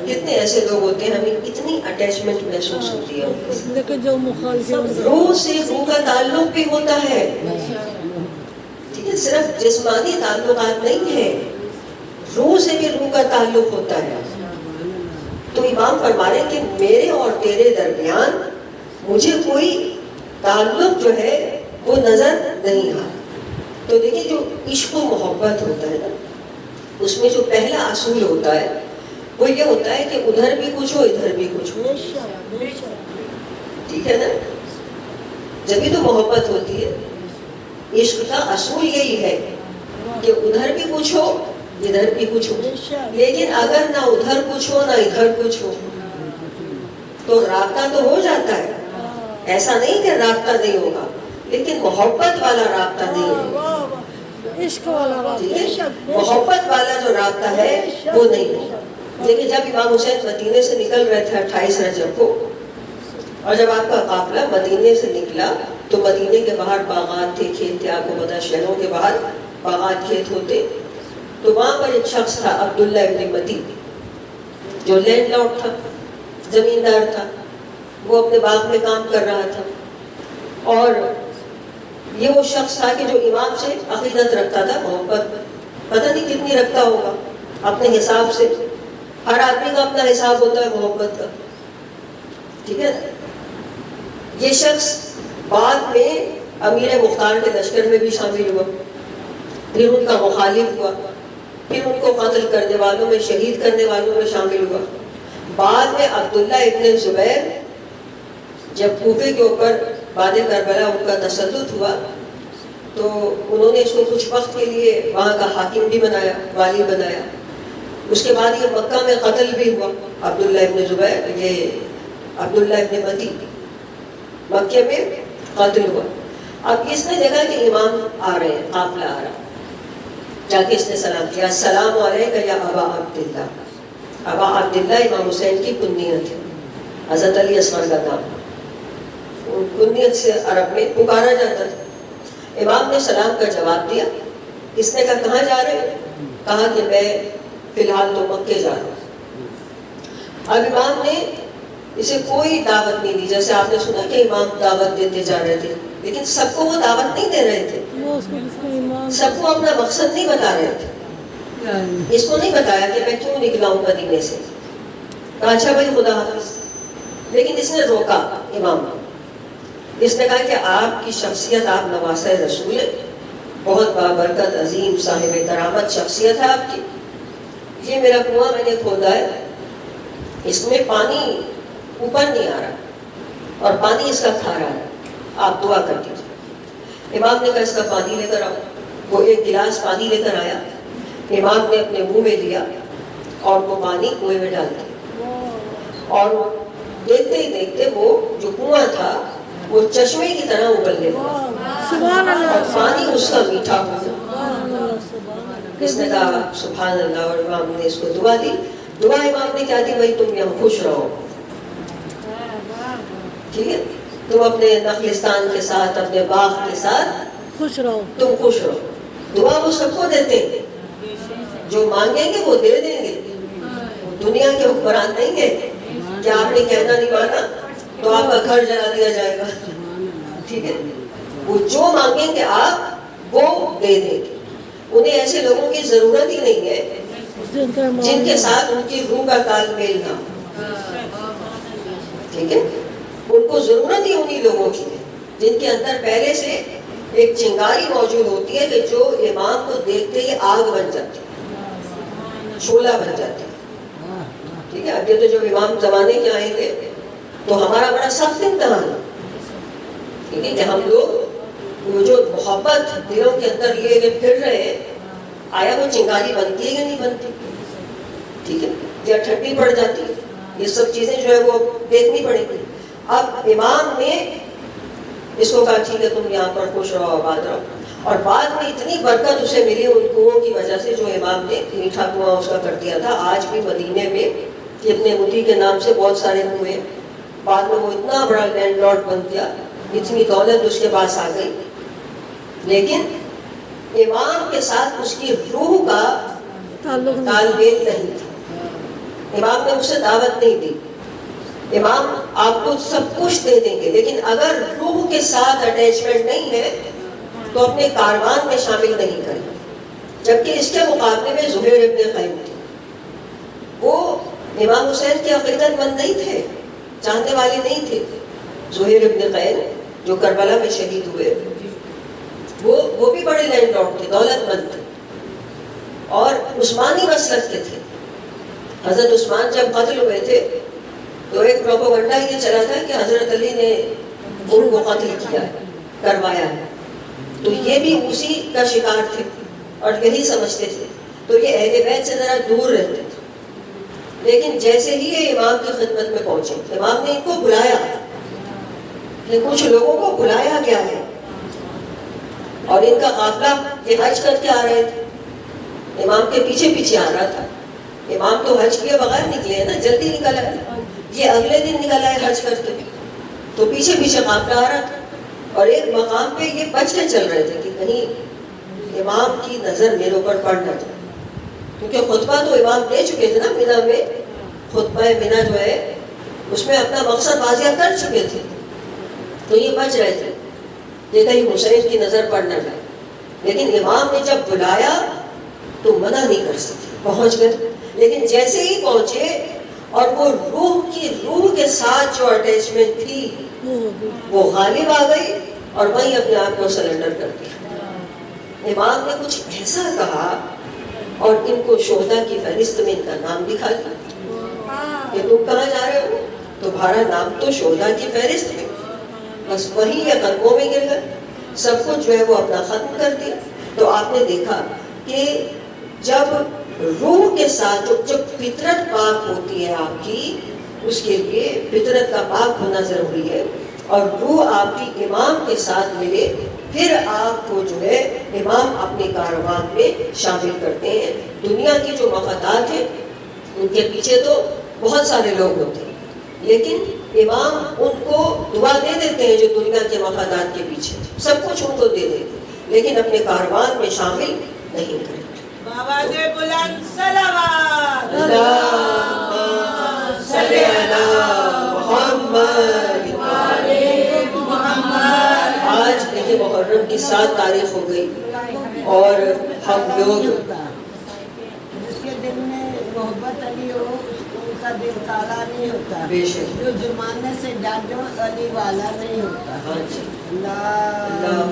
کتنے ایسے لوگ ہوتے ہیں ہمیں اتنی اٹیچمنٹ محسوس ہوتی ہے لیکن جو مخالف روح سے روح کا تعلق بھی ہوتا ہے. ٹھیک ہے، صرف جسمانی تعلقات نہیں ہے، روح سے بھی روح کا تعلق ہوتا ہے. تو امام فرما رہے ہیں کہ میرے اور تیرے درمیان مجھے کوئی تعلق جو ہے وہ نظر نہیں آتا. تو دیکھیں جو عشق و محبت ہوتا ہے نا، اس میں جو پہلا اصول ہوتا ہے وہ یہ ہوتا ہے کہ ادھر بھی کچھ ہو ادھر بھی کچھ ہو. ٹھیک ہے نا، جبھی تو محبت ہوتی ہے. عشق کا اصول یہی ہے کہ ادھر بھی کچھ ہو ادھر بھی کچھ ہو. لیکن اگر نہ ادھر کچھ ہو نہ ادھر کچھ ہو تو رابطہ تو ہو جاتا ہے. ایسا نہیں کہ رابطہ نہیں ہوگا، لیکن محبت والا رابطہ نہیں ہے. عشق والا محبت والا جو رابطہ ہے وہ نہیں ہوگا. لیکن جب امام حسین مدینے سے نکل رہے تھے 28 رجب کو، اور جب آپ کا قافلہ مدینے سے نکلا تو مدینے کے باہر باغات تھے، کھیت تھے. آپ کو پتا شہروں کے باہر باغات کھیت ہوتے. تو وہاں پر ایک شخص تھا عبداللہ ابن متی، جو لینڈ لارڈ تھا، زمیندار تھا. وہ اپنے باغ میں کام کر رہا تھا. اور یہ وہ شخص تھا کہ جو امام سے عقیدت رکھتا تھا، محبت پتہ نہیں کتنی رکھتا ہوگا اپنے حساب سے. ہر آدمی کا اپنا حساب ہوتا ہے محبت کا. ٹھیک ہے، یہ شخص بعد میں امیر مختار کے لشکر میں بھی شامل ہوا، پھر ان کا مخالف ہوا، پھر ان کو قتل کرنے والوں میں، شہید کرنے والوں میں شامل ہوا. بعد میں عبداللہ ابن زبیر جب کوفے کے اوپر بعد کربلا ان کا تسلط ہوا تو انہوں نے اس کو کچھ وقت کے لیے وہاں کا حاکم بھی بنایا، والی بنایا. اس کے بعد یہ مکہ میں قتل بھی ہوا. عبداللہ ابن زبیر، یہ عبداللہ ابن متی مکے میں قتل ہوا. اب اس نے دیکھا کہ امام آ رہے ہیں، قافلہ آ رہا. جا کے اس نے سلام کیا، السلام علیکم یا ابا عبداللہ. ابا عبداللہ امام حسین کی کنیت ہے، حضرت علی اصغر کا نام. کنیت سے عرب میں پکارا جاتا تھا. امام نے سلام کا جواب دیا. اس نے کہا کہاں جا رہے ہیں؟ کہا کہ میں فی الحال تو مکے جا رہا ہوں. اب امام نے اسے کوئی دعوت نہیں دی. جیسے آپ نے سنا کہ امام دعوت دیتے جا رہے تھے، لیکن سب کو وہ دعوت نہیں دے رہے تھے، سب کو اپنا مقصد نہیں بتا رہے تھے. اس کو نہیں بتایا کہ میں کیوں نکلا ہوں مدینے سے. کہا اچھا بھائی خدا حافظ. لیکن اس نے روکا امام. اس نے کہا کہ آپ کی شخصیت، آپ نواسہ رسول ہے، بہت بابرکت، عظیم، صاحب کرامت شخصیت ہے آپ کی. یہ میرا کنواں میں نے کھودا ہے، اس میں پانی اوپر نہیں آ رہا اور پانی اس کا کھارا ہے، آپ دعا کر دیجیے. امام نے کہا اس کا پانی لے کر آؤ. وہ ایک گلاس پانی لے کر آیا. امام نے اپنے منہ میں لیا اور وہ پانی کنویں میں ڈال دیا. اور دیکھتے ہی دیکھتے وہ جو کنواں تھا وہ چشمے کی طرح ابلنے لگا اور پانی اس کا میٹھا ہو گیا. اس نے کہا سبحان اللہ، اور امام نے اس کو دعا دی. دعا امام نے کیا دی؟ بھائی تم یہاں خوش رہو. ٹھیک ہے، تم اپنے نخلستان کے ساتھ، اپنے باغ کے ساتھ خوش رہو، تم خوش رہو. دعا وہ سب کو دیتے ہیں، جو مانگیں گے وہ دے دیں گے. دنیا کے حکمران نہیں ہے کہ آپ نے کہنا نہیں مانا تو آپ کا گھر جلا دیا جائے گا. ٹھیک ہے، وہ جو مانگیں گے آپ وہ دے دیں گے. انہیں ایسے لوگوں کی ضرورت ہی نہیں ہے جن کے ساتھ ان کی روح کا تال میل نہ ہو. ٹھیک ہے، ان کو ضرورت ہی انہی لوگوں کی ہے جن کے اندر پہلے سے ایک چنگاری موجود ہوتی ہے کہ جو امام کو دیکھتے ہی آگ بن جاتی ہے، شعلہ بن جاتی ہے. ٹھیک ہے، اب یہ تو جب امام زمانے کے آئیں گے تو ہمارا بڑا سخت امتحان ہے. ٹھیک ہے، کہ ہم لوگ وہ جو محبت دلوں کے اندر لیے ہوئے پھر رہے ہیں، آیا وہ چنگاری بنتی ہے یا نہیں بنتی؟ ٹھیک ہے، یا ٹھنڈی پڑ جاتی ہے؟ یہ سب چیزیں جو ہے وہ دیکھنی پڑیں گی. اب امام نے اس کو کہا ٹھیک ہے تم یہاں پر خوش رہو، آباد رہو. اور بعد میں اتنی برکت اسے ملی ان کنوؤں کی وجہ سے جو امام نے میٹھا کنواں اس کا کر دیا تھا. آج بھی مدینے میں ابن متی کے نام سے بہت سارے کنویں. بعد میں وہ اتنا بڑا لینڈ لارڈ بن گیا اتنی دولت اس کے پاس آ گئی، لیکن امام کے ساتھ اس کی روح کا تعلق نہیں. تال میل نہیں تھا. امام نے اسے دعوت نہیں دی. امام آپ کو سب کچھ دے دیں گے، لیکن اگر روح کے ساتھ اٹیچمنٹ نہیں ہے تو اپنے کاروان میں شامل نہیں کریں. جبکہ اس کے مقابلے میں زہیر ابن قین تھے. وہ امام حسین کے عقیدت مند نہیں تھے، چاہنے والے نہیں تھے. زہیر ابن قین جو کربلا میں شہید ہوئے، وہ بھی بڑے لینڈ لارڈ تھے، دولت مند تھے، اور عثمانی مسلک کے تھے. حضرت عثمان جب قتل ہوئے تھے تو ایک پروپیگنڈا یہ چلا تھا کہ حضرت علی نے ان کو قتل کیا ہے، کروایا ہے. تو یہ بھی اسی کا شکار تھے اور یہی سمجھتے تھے. تو یہ اہل بیت سے ذرا دور رہتے تھے. لیکن جیسے ہی یہ امام کی خدمت میں پہنچے، امام نے ان کو بلایا. کچھ لوگوں کو بلایا گیا ہے اور ان کا قافلہ یہ حج کر کے آ رہے تھے. امام کے پیچھے پیچھے آ رہا تھا. امام تو حج کیے بغیر نکلے ہیں نا، جلدی نکل آئے. یہ اگلے دن نکل آئے حج کر کے، تو پیچھے پیچھے قافلہ آ رہا تھا. اور ایک مقام پہ یہ بچ کے چل رہے تھے کہ کہیں امام کی نظر میرے اوپر پڑ نہ جائے، کیونکہ خطبہ تو امام دے چکے تھے نا مینا میں. خطبہ مینا جو ہے اس میں اپنا مقصد واضح کر چکے تھے. تو یہ بچ رہے تھے کہ کہیں حسین کی نظر پڑ نہ جائے. لیکن امام نے جب بلایا تو منع نہیں کر سکے، پہنچ گئے. لیکن جیسے ہی پہنچے اور وہ روح کے ساتھ جو اٹیچمنٹ تھی وہ غالب آ گئی اور وہیں اپنے آپ کو سرنڈر کر دیا. امام نے کچھ ایسا کہا اور ان کو شہداء کی فہرست میں ان کا نام لکھا دیا کہ تم کہاں جا رہے ہو؟ تمہارا نام تو شہداء کی فہرست میں. بس وہی یہ قدموں میں گر گئے، سب کچھ جو ہے وہ اپنا ختم کر دیا. تو آپ نے دیکھا کہ جب روح کے ساتھ جب فطرت پاک ہوتی ہے آپ کی، اس کے لیے فطرت کا پاک ہونا ضروری ہے، اور روح آپ کی امام کے ساتھ ملے، پھر آپ کو جو ہے امام اپنے کاروان میں شامل کرتے ہیں. دنیا کی جو مفادات ہیں ان کے پیچھے تو بہت سارے لوگ ہوتے ہیں، لیکن امام ان کو دعا دے دیتے ہیں جو دنیا کے مفادات کے پیچھے، سب کچھ ان کو دے دیتے ہیں، لیکن اپنے کاروان میں شامل نہیں کرتے. آواز بلند صلوات اللہم صلی علی محمد. آج دیکھیں محرم کی 7 تاریخ ہو گئی اور ہم لوگ جس کے دل میں محبت علی ہو ان کا دل کالا نہیں ہوتا. بے شک. جو زمانے سے ڈانٹو علی والا نہیں ہوتا. ہاں جی. اللہ اللہم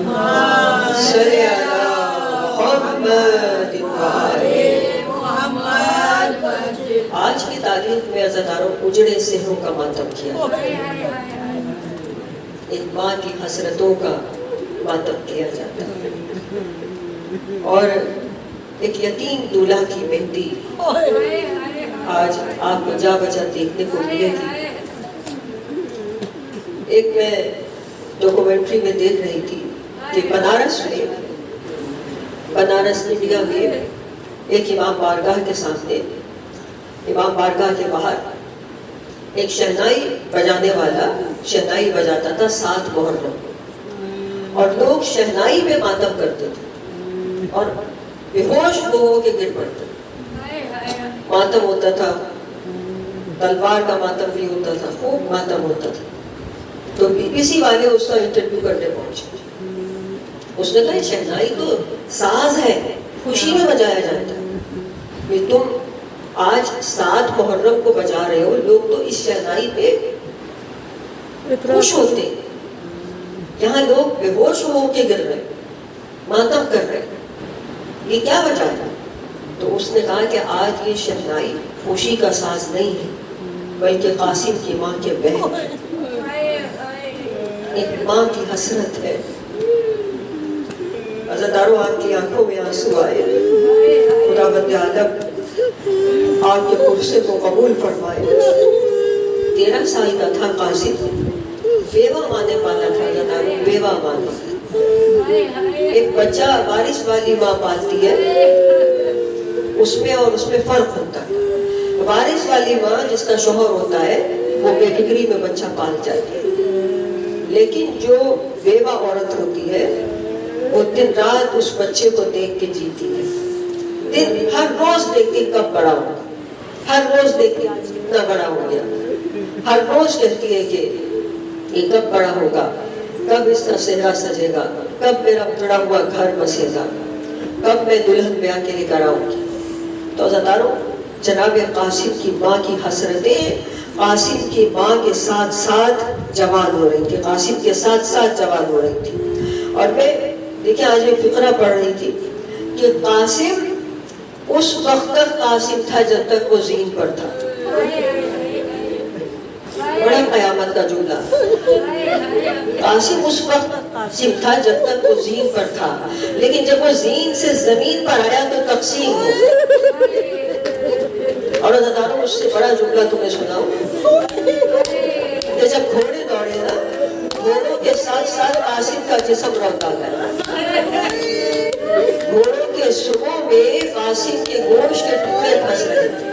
صلی علی محمد. آج کی تاریخ میں عزاداروں اجڑے سہروں کا ماتم کیا، ایک ماں کی حسرتوں کا ماتم کیا جاتا ہے، اور ایک یتیم دولہا کی مہندی آج آپ کو جا بجا دیکھنے کو ملے گی. ایک میں ڈاکومنٹری میں دیکھ رہی تھی کہ بنارس انڈیا میں ایک امام بارگاہ کے سامنے، امام بارگاہ کے باہر ایک شہنائی بجانے والا شہنائی بجاتا تھا 7 محرم، اور لوگ شہنائی پہ ماتم کرتے تھے اور بے ہوش ہو کے گر پڑتے. ماتم ہوتا تھا، تلوار کا ماتم بھی ہوتا تھا، خوب ماتم ہوتا تھا. تو BBC والے اس کا انٹرویو کرنے پہنچے. اس نے کہا شہنائی تو ساز ہے، خوشی میں بجایا جاتا ہے، کہ تم آج 7 محرم کو بجا رہے ہو، لوگ تو اس شہنائی پہ خوش ہوتے، یہاں لوگ بے ہوش ہو کے گر رہے، ماتم کر رہے، یہ کیا وجہ ہے؟ تو اس نے کہا کہ آج یہ شہنائی خوشی کا ساز نہیں ہے، بلکہ قاسم کی ماں کے بہن، ایک ماں کی حسرت ہے. عزاداروں آپ کی آنکھوں میں آنسو آئے، خدا بند عالم آپ کے قرصے کو قبول فرمائے. 13 سال کا تھا قاسم، بیوہ ماں نے پالا تھا. عزاداروں بیوہ ماں نے، ایک بچہ وارث والی ماں پالتی ہے، اس میں اور اس میں فرق ہوتا ہے. وارث والی ماں جس کا شوہر ہوتا ہے وہ بے فکری میں بچہ پال جاتی ہے، لیکن جو بیوہ عورت ہوتی ہے وہ دن رات اس بچے کو دیکھ کے جیتی ہے، ہر روز دیکھتی کب بڑا ہوگا، ہر روز دیکھتی اتنا بڑا ہو گیا، ہر روز کہتی ہے کہ یہ کب بڑا ہوگا، کب اس کا صحرا سجے گا، کب میرا بڑا ہوا گھر بسے گا، کب میں دلہن بیاہ کے لے کر آؤں گی۔ تو عزیزانو، جناب قاسم کی ماں کی حسرتیں قاسم کی ماں کے ساتھ ساتھ جوان ہو رہی تھی، قاسم کے ساتھ ساتھ جوان ہو رہی تھی۔ اور میں دیکھیں آج میں فقرہ پڑھ رہی تھی کہ قاسم اس وقت تک قاسم تھا جب تک وہ زین پر تھا۔ بڑا قیامت کا جملہ، قاسم اس وقت قاسم تھا جب تک وہ زین پر تھا، لیکن جب وہ زین سے زمین پر آیا تو تقسیم ہو۔ اور عزیزانو، اس سے بڑا جملہ تمہیں سناؤں کہ جب گھوڑے دوڑے نا، گھوڑوں کے ساتھ ساتھ قاسم کا جسم روتا گیا، گھوڑوں کے سروں میں قاسم کے گوشت کے ٹکڑے پھنس رہے تھے۔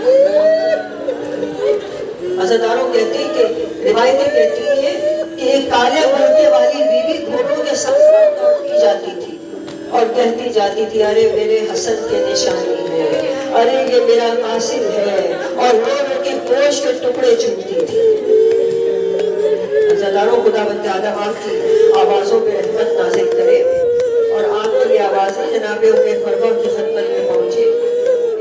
عزیزانو، کہتے ہیں کہ روایتیں کہتی ہیں کہ ایک کالے برقعے والی بیوی گھوڑوں کے ساتھ ساتھ دوڑتی جاتی تھی اور کہتی جاتی تھی، ارے میرے حسن کے نشانی ہے، ارے یہ میرا قاسم ہے، اور رو کے گوشت کے ٹکڑے چنتی تھی۔ عزیزانو، خدا بند عالم آپ کی آوازوں پہ رحمت نازل کرے اور آپ کی آوازیں جناب ام فروا کی خدمت میں پہنچے۔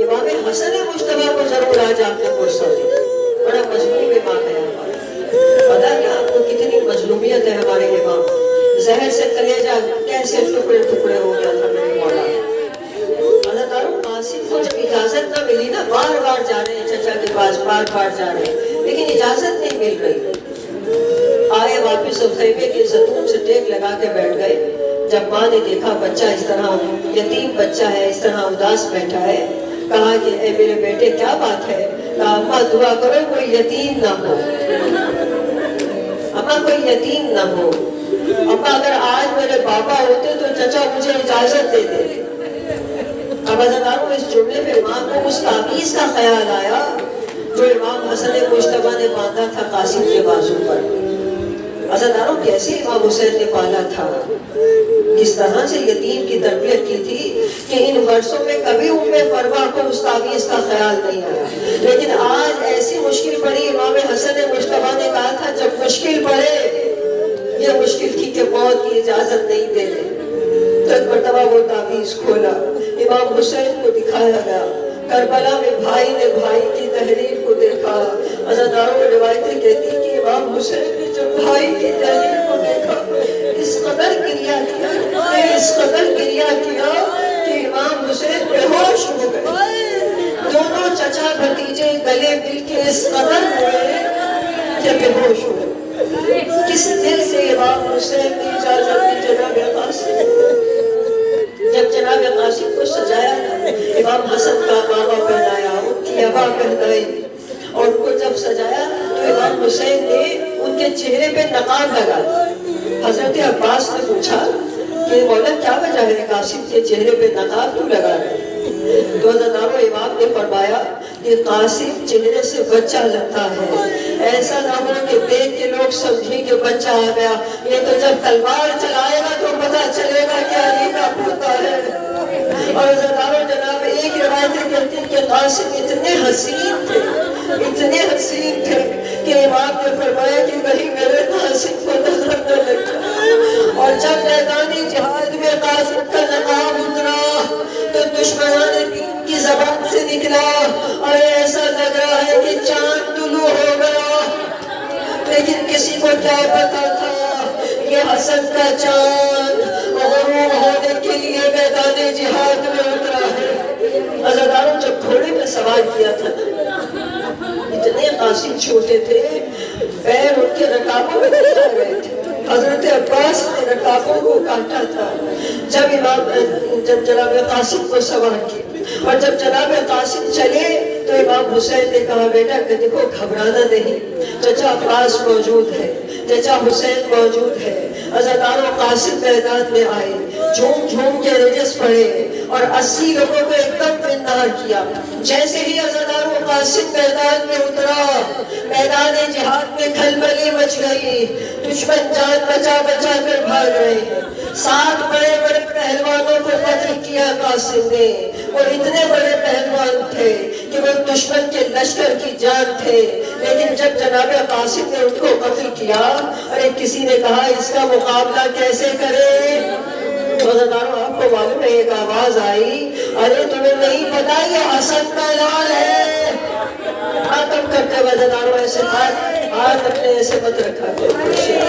امام حسن مجتبیٰ کو ضرور آج آپ نے فرصت دی، بڑا مظلوم امام ہے ہمارا، پتا کہ آپ کو کتنی مظلومیت ہے ہمارے امام، زہر سے کلیجہ کیسے ٹکڑے ٹکڑے ہو گیا تھا میرے مولا۔ اللہ تعالیٰ قاسم کو جب اجازت نہ ملی نا، بار بار جا رہے ہیں چچا کے پاس، بار بار جا رہے ہیں، لیکن اجازت نہیں مل رہی۔ آئے واپس خیمے کے ستون سے ٹیک لگا کے بیٹھ گئے۔ جب ماں نے دیکھا بچہ اس طرح یتیم بچہ ہے، اس طرح اداس بیٹھا ہے، کہا کہ اے میرے بیٹے کیا بات ہے؟ کہا اماں دعا کرو کوئی یتیم نہ ہو، اماں کوئی یتیم نہ ہو، اماں اگر آج میرے بابا ہوتے تو چچا مجھے اجازت دے دے۔ اب عزیزانو، اس جملے میں ماں کو اس تعویذ کا خیال آیا جو امام حسن مجتبیٰ نے باندھا تھا قاسم کے بازو پر۔ عزیزانو، کیسے امام حسین نے پالا تھا، کس طرح سے یتیم کی تربیت کی تھی کہ ان برسوں میں کبھی ام فروا کو اس تعویذ کا خیال نہیں آیا، لیکن آج ایسی مشکل پڑی، امام حسن مجتبیٰ نے کہا تھا جب مشکل پڑے، یہ مشکل تھی کہ موت کی اجازت نہیں دیتے، تو ایک مرتبہ وہ تعویذ کھولا، امام حسین کو دکھایا گیا، کربلا میں بھائی نے بھائی کی تحریر کو دیکھا۔ عزیزانو، روایتیں کہتی کہ امام حسین نے جب بھائی کی تحریر کو دیکھا، اس قدر گریہ کیا، اس قدر گریہ کیا کہ امام حسین بے ہوش ہو گئے۔ دونوں چچا بھتیجے گلے مل کے اس قدر ہوئے کہ بے ہوش ہو گئے۔ کس دل سے امام حسین نے اجازت دی جناب قاسم؟ جب جناب قاسم کو سجایا نا، امام حسن کا ماما پہنایا، ان کی ابا پہنائی، اور ان کو جب سجایا تو امام حسین نے ان کے چہرے پہ نقاب لگا۔ حضرت عباس نے پوچھا کہ مولا کیا وجہ ہے قاسم کے چہرے پہ نقاب کیوں لگا رہے؟ تو حضرت امام نے فرمایا کہ قاسم چہرے سے بچہ لگتا ہے، ایسا نہ ہو کہ دیکھ کے لوگ سمجھیں کہ بچہ آ گیا، یہ تو جب تلوار چلائے گا تو پتہ چلے گا کہ علی کا پوتا ہے۔ اور حضرت جناب ایک روایت کہتی ہے کہ قاسم اتنے حسین تھے، اتنے حسین تھے کہ امام نے فرمایا کہ کہیں میرے قاسم کو نظر نہ لگ جائے۔ اور جب میدانی جہاد میں قاسم کا نقاب اترا تو دشمنان دین کی زبان سے نکلا، اور ایسا لگ رہا ہے کہ چاند طلوع ہو گیا، لیکن کسی کو کیا پتا تھا یہ حسن کا چاند غروب ہونے کے لیے میدان جہاد میں اترا ہے۔ عزیزانو، جب گھوڑے میں سوار کیا تھا اتنے قاسم چھوٹے تھے، پیر ان کے رکابوں میں نہیں آ رہے تھے، حضرت عباس نے رکابوں کو کاٹا تھا جب جناب قاسم کو سوار کیا۔ اور جب جناب قاسم چلے تو امام حسین نے کہا بیٹا کہ دیکھو گھبرانا نہیں، چچا عباس موجود ہے، چچا حسین موجود ہے۔ عزیزانو، قاسم میدان میں آئے، جھوم جھوم کے رجس پڑے اور 80 لوگوں کو ایک دم پندار کیا۔ جیسے ہی عزیزانو قاسم میدان میں اترا، میدان جہاد میں کھلبلی مچ گئی، دشمن جان بچا بچا کر بھاگ رہے ہیں۔ 7 بڑے بڑے پہلوانوں کو قتل کیا قاسم نے، اور اتنے بڑے پہلوان تھے کہ وہ دشمن کے لشکر کی جان تھے، لیکن جب جناب قاسم نے ان کو قتل کیا، ارے کسی نے کہا اس کا مقابلہ کیسے کرے؟ روزداروں آپ کو معلوم ہے ایک آواز آئی، ارے تمہیں نہیں پتا یہ حسن کا لال ہے۔ ماتم کرتے روزداروں ایسے ہاتھ اپنے ایسے مت رکھا کرتے،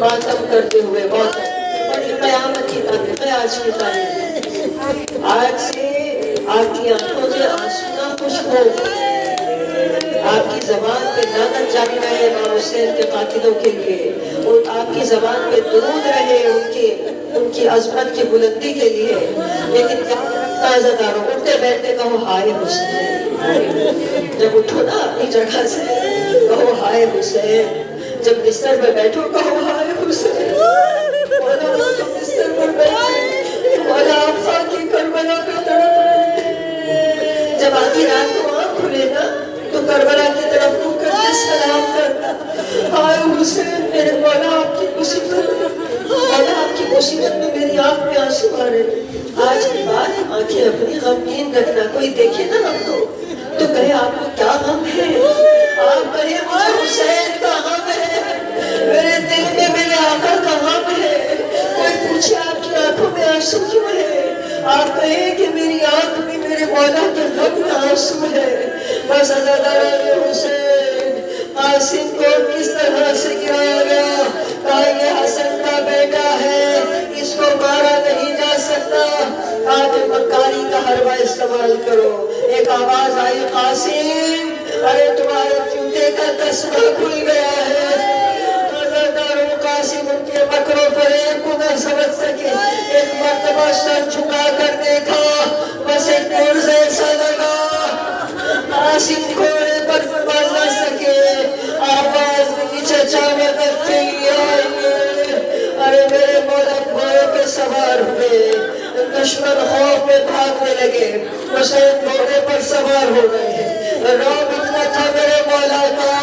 ماتم کرتے ہوئے بہت قیامت کی تاریخ ہے آج کی تاریخ۔ آج سے آپ کی آنکھوں سے آنسو نہ خشک ہو، آپ کی زبان پہ لعنت جاری رہے امام حسین کے قاتلوں کے لیے، اور آپ کی زبان پہ درود رہے ان کی عظمت کی بلندی کے لیے، لیکن یاد رکھنا عزیزانو، اٹھتے بیٹھتے کہو ہائے حسین، جب اٹھو نا اپنی جگہ سے کہو ہائے حسین، جب بستر پہ بیٹھو کہو ہائے حسین، مولا تم بستر پر بیٹھے، مولا آپ خاکی کربلا پہ تڑپ رہے، جب آدھی رات کو آنکھ کھلے نا تو کربلا کی طرف منہ کر کے سلام کرنا، ہائے حسین میرے مولا آپ کی مصیبت میں، مولا آپ کی مصیبت میں میری آنکھ میں آنسو آ رہے۔ آج کی بات آنکھیں اپنی غمگین رکھنا، کوئی دیکھے نا ہم کو تو کہے آپ کو کیا غم ہے، آپ کہے مجھے حسین کا غم ہے، میرے دل میں میرے آقا کا غم ہے، کوئی پوچھے آپ کی آنکھوں میں آنسو کیوں ہے، آپ کہیں کہ میری آنکھ میں میرے مولا کے غم کا آنسو ہے۔ بس عزیزان حسین قاسم کو کس طرح سے گرایا گیا، کہا یہ حسن کا بیٹا ہے، اس کو مارا نہیں جا سکتا، آج مکاری کا حربہ استعمال کرو۔ ایک آواز آئی قاسم ارے تمہارے جوتے کا تسمہ کھل گیا ہے۔ عزیزانو قاسم ان کے مکر و فریب کو نہ سمجھ سکے، ایک مرتبہ سر جھکا کر دیکھا، بس ایک نور ایسا لگا، قاسم گھوڑے پر سنبھال نہ سکے، آواز نہیں چچا مدد کے لیے آئیے، ارے میرے مولا گھوڑے پہ سوار ہوئے، دشمن خوف میں بھاگنے لگے، حسین گھوڑے پر سوار ہو گئے، رعب اتنا تھا میرے مولا کا،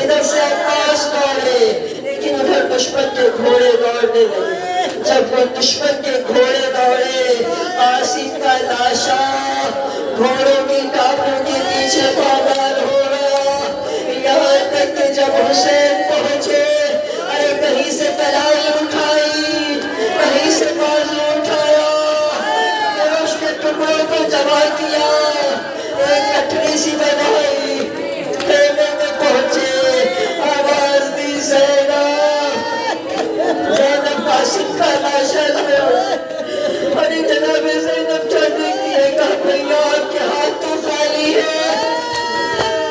ادھر سے عباس دوڑے لیکن ادھر دشمن کے گھوڑے دوڑنے لگے، جب وہ دشمن کے گھوڑے دوڑے، قاسم کا لاشا گھوڑوں کی ٹانگوں کے پیچھے پامال ہو گیا، یہاں تک کہ جب حسین پہنچے، ارے کہیں سے تلوار اٹھائی، کہیں سے بازو اٹھایا، اس کے ٹکڑوں کو جمع کیا، ایک کٹری سی بنائی، خیمے میں پہنچے، آواز دی زینب قاسم کا لاشا لایا، ارے جناب زینب کیا دیکھتی ہے، کہا بھئیہ آپ کے ہاتھ تو خالی ہے،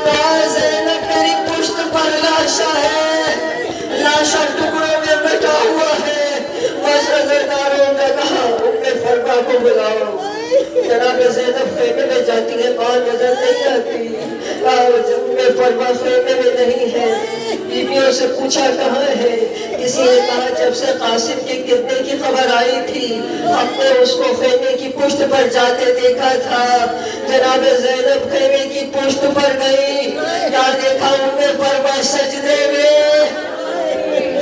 کہا زینب میری پشت پر لاشا ہے، لاشا ٹکڑوں میں بٹا ہوا ہے، بس عزیزانوں نے کہا فرما کو بلاؤ، جناب زینب خیمے میں جاتی ہے، ماں نظر نہیں آتی، فرما خیمے میں نہیں ہے، بیویوں سے پوچھا کہاں ہے، کسی نے کہا جب سے قاسم کے گرنے کی خبر آئی تھی ہم نے اس کو خیمے کی پشت پر جاتے دیکھا تھا، جناب زینب خیمے کی پشت پر گئی، کیا دیکھا فرما سجدے میں،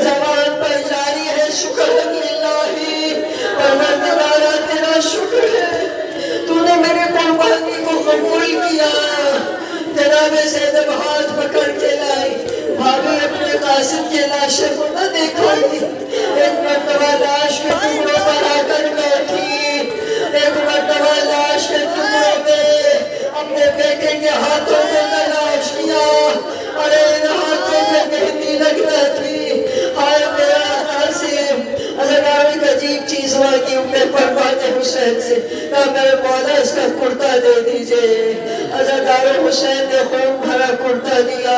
زبان پر جاری ہے شکر اللہ، پروردگارا تیرا شکر ہے تو نے میرے قربانی کو قبول کیا۔ جناب زینب ہاتھ پکڑ کے لائی، بھابی اپنے قاسم کے لاشے کو نہ دیکھائی، ایک مرتبہ لاش کے ٹکڑوں پر آ کر بیٹھی، ایک مرتبہ لاش کے ٹکڑوں میں اپنے بیٹے کے ہاتھوں میں تلاش کیا، ارے ان ہاتھوں میں مہندی لگنا تھی، ہائے میرا قاسم، عزیزانو ایک عجیب چیز ہوا کہ فرماتے حسین سے کہا میرے مولا اس کا کرتا دے دیجئے، عزیزانو حسین نے خون بھرا کرتا دیا،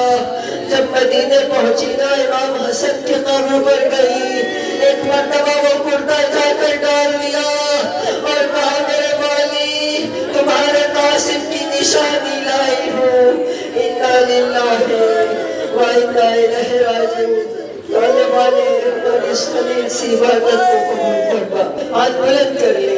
جب مدینے پہنچی نا امام حسن کے قبر پر گئی، ایک مرتبہ وہ کرتا جا کر ڈال دیا اور کہا میرے والی تمہارے قاسم کی نشانی لائی ہوں، انا للہ و انا الیہ راجعون۔ آنے والے اور اس خلیل سی عبادت کو قبول فرما، ہاتھ بلند کر لے۔